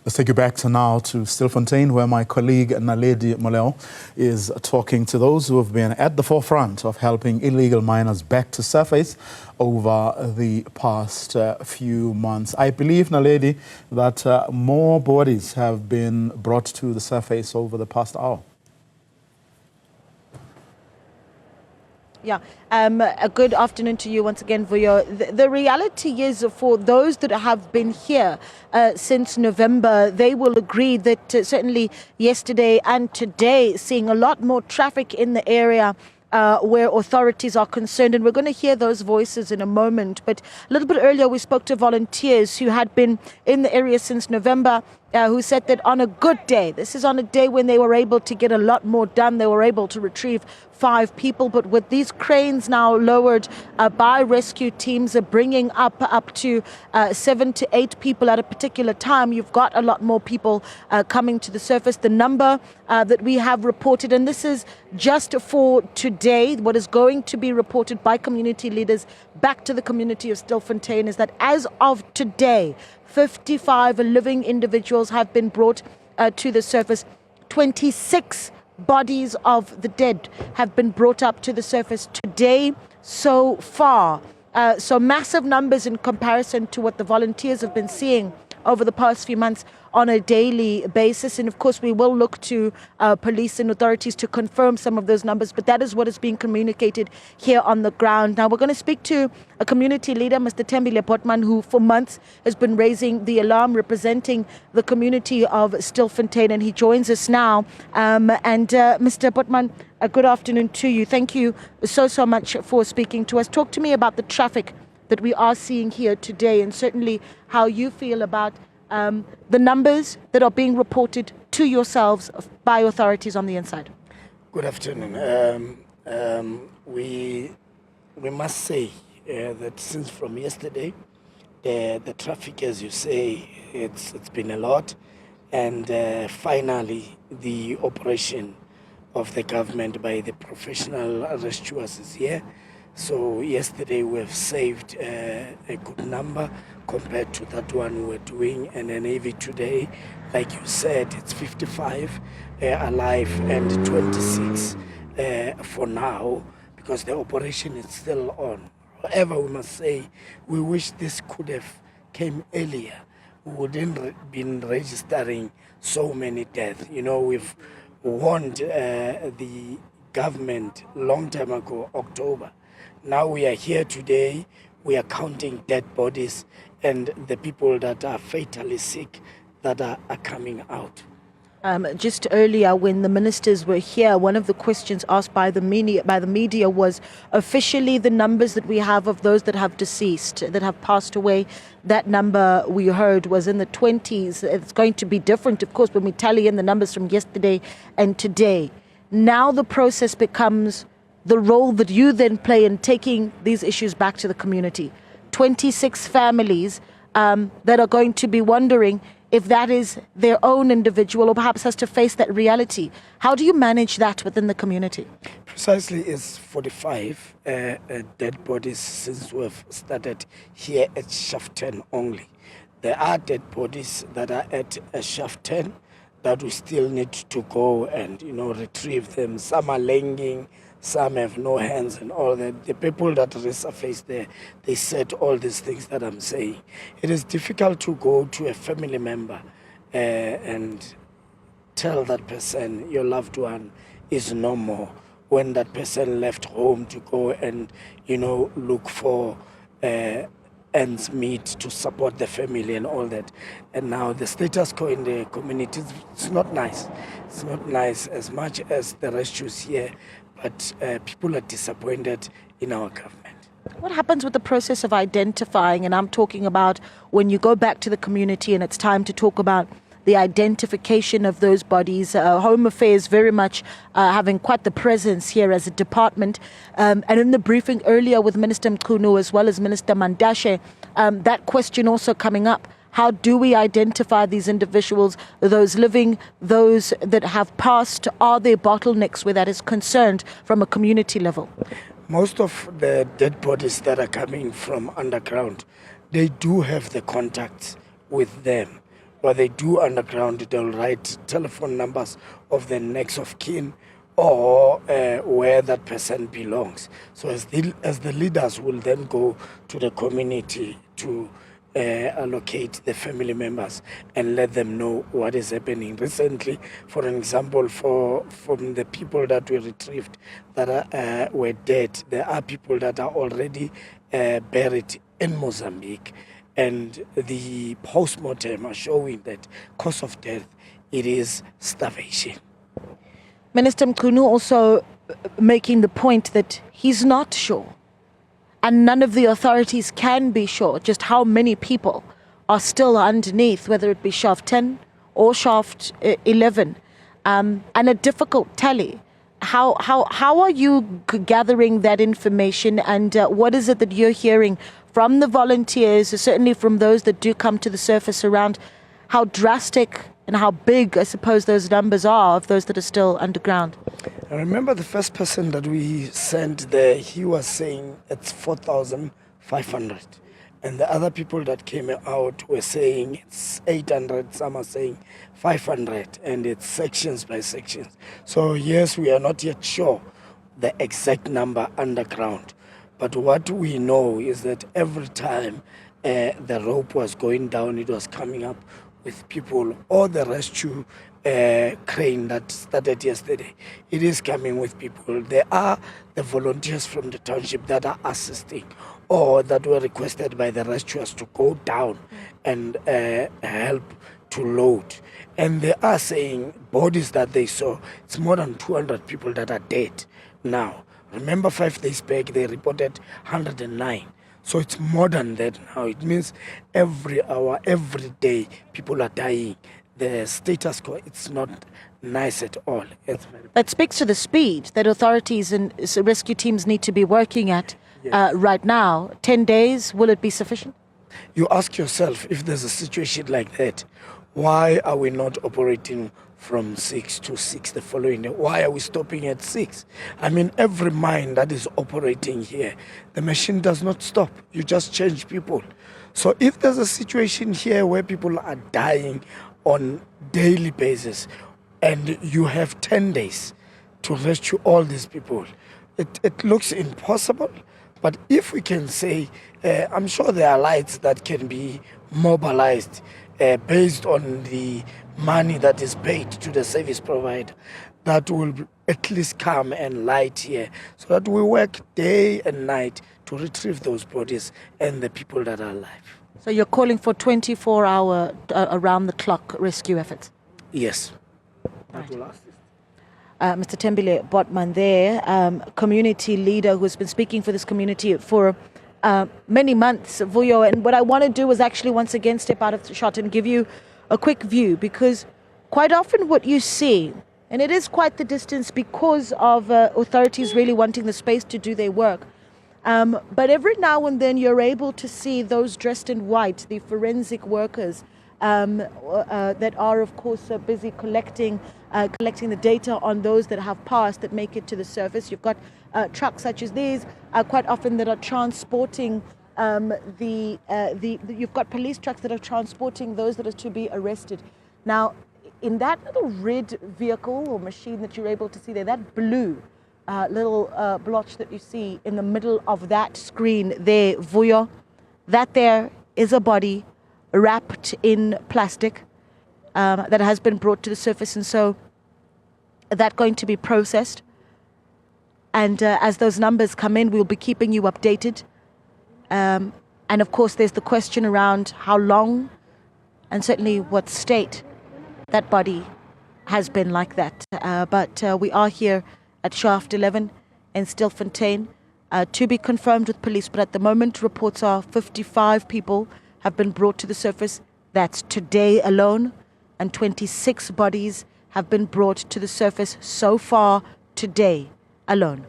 Let's take you back now to Stilfontein, where my colleague Naledi Moleo is talking to those who have been at the forefront of helping illegal miners back to surface over the past few months. I believe, Naledi, that more bodies have been brought to the surface over the past hour. Yeah, a good afternoon to you once again, Vuyo. The reality is, for those that have been here since November, they will agree that certainly yesterday and today, seeing a lot more traffic in the area where authorities are concerned, and we're going to hear those voices in a moment. But a little bit earlier, we spoke to volunteers who had been in the area since November, who said that on a good day, this is on a day when they were able to get a lot more done, they were able to retrieve 5 people, but with these cranes now lowered by rescue teams, bringing up to 7 to 8 people at a particular time, you've got a lot more people coming to the surface. The number that we have reported, and this is just for today, what is going to be reported by community leaders back to the community of Stilfontein, is that as of today, 55 living individuals have been brought to the surface. 26 bodies of the dead have been brought up to the surface today so far. So massive numbers in comparison to what the volunteers have been seeing over the past few months on a daily basis. And of course, we will look to police and authorities to confirm some of those numbers, but that is what is being communicated here on the ground. Now, we're going to speak to a community leader, Mr. Thembile Botman, who for months has been raising the alarm, representing the community of Stilfontein, and he joins us now. Mr. Botman, a good afternoon to you. Thank you so much for speaking to us. Talk to me about the traffic that we are seeing here today, and certainly how you feel about the numbers that are being reported to yourselves by authorities on the inside. Good afternoon. We must say that since from yesterday, the traffic, as you say, it's been a lot, and finally the operation of the government by the professional rescuers is here. So yesterday we have saved a good number compared to that one we were doing, and then even today, like you said, it's 55 alive and 26 for now, because the operation is still on. However, we must say, we wish this could have came earlier. We wouldn't been registering so many deaths. You know, we've warned the government long time ago, October. Now we are here today, we are counting dead bodies and the people that are fatally sick that are coming out. Just earlier when the ministers were here, one of the questions asked by the media was officially the numbers that we have of those that have deceased, that have passed away. That number we heard was in the 20s. It's going to be different, of course, when we tally in the numbers from yesterday and today. Now the process becomes the role that you then play in taking these issues back to the community. 26 families that are going to be wondering if that is their own individual or perhaps has to face that reality. How do you manage that within the community? Precisely, it's 45 dead bodies since we've started here at Shaft 10 only. There are dead bodies that are at Shaft 10 that we still need to go and, retrieve them. Some are langing, some have no hands and all that. The people that resurface there, they said all these things that I'm saying. It is difficult to go to a family member and tell that person your loved one is no more, when that person left home to go and, look for ends meet to support the family and all that. And now the status quo in the community, it's not nice. It's not nice as much as the rescues here, but people are disappointed in our government. What happens with the process of identifying, and I'm talking about when you go back to the community and it's time to talk about the identification of those bodies? Home Affairs very much having quite the presence here as a department. And in the briefing earlier with Minister Mkhunu as well as Minister Mandashe, that question also coming up. How do we identify these individuals, those living, those that have passed? Are there bottlenecks where that is concerned from a community level? Most of the dead bodies that are coming from underground, they do have the contacts with them. what they do underground, they'll write telephone numbers of the next of kin or where that person belongs. So as the leaders will then go to the community to allocate the family members and let them know what is happening. Recently, for an example, from the people that we retrieved that were dead, there are people that are already buried in Mozambique, and the post-mortem are showing that cause of death, it is starvation. Minister Mkhunu also making the point that he's not sure, and none of the authorities can be sure just how many people are still underneath, whether it be shaft 10 or shaft 11, and a difficult tally. How are you gathering that information, and what is it that you're hearing from the volunteers, certainly from those that do come to the surface, around how drastic and how big, I suppose, those numbers are of those that are still underground? I remember the first person that we sent there, he was saying it's 4,500. And the other people that came out were saying it's 800, some are saying 500, and it's sections by sections. So yes, we are not yet sure the exact number underground. But what we know is that every time the rope was going down, it was coming up with people, or the rescue crane that started yesterday. It is coming with people. There are the volunteers from the township that are assisting, or that were requested by the rescuers to go down and help to load. And they are saying bodies that they saw, it's more than 200 people that are dead now. Remember 5 days back, they reported 109. So it's more than that now. It means every hour, every day, people are dying. The status quo, it's not nice at all. That speaks to the speed that authorities and rescue teams need to be working at right now. 10 days, will it be sufficient? You ask yourself, if there's a situation like that, why are we not operating from 6 to 6 the following day? Why are we stopping at 6? I mean, every mine that is operating here, the machine does not stop. You just change people. So if there's a situation here where people are dying on daily basis, and you have 10 days to rescue all these people, it looks impossible. But if we can say, I'm sure there are lights that can be mobilized based on the money that is paid to the service provider, that will at least come and light here, so that we work day and night to retrieve those bodies and the people that are alive. So you're calling for 24-hour, around-the-clock rescue efforts? Yes. Right. Mr. Tembile Botman there, community leader who's been speaking for this community for many months, Vuyo. And what I want to do is actually once again step out of the shot and give you a quick view, because quite often what you see, and it is quite the distance because of authorities really wanting the space to do their work, but every now and then you're able to see those dressed in white, the forensic workers that are, of course, busy collecting the data on those that have passed, that make it to the surface. You've got trucks such as these, quite often, that are transporting you've got police trucks that are transporting those that are to be arrested. Now, in that little red vehicle or machine that you're able to see there, that blue little blotch that you see in the middle of that screen there, Vuyo, that there is a body wrapped in plastic that has been brought to the surface, and so that's going to be processed. And as those numbers come in, we'll be keeping you updated. And of course, there's the question around how long and certainly what state that body has been like that. But we are here at Shaft 11 in Stilfontein, to be confirmed with police. But at the moment, reports are 55 people have been brought to the surface. That's today alone. And 26 bodies have been brought to the surface so far today alone.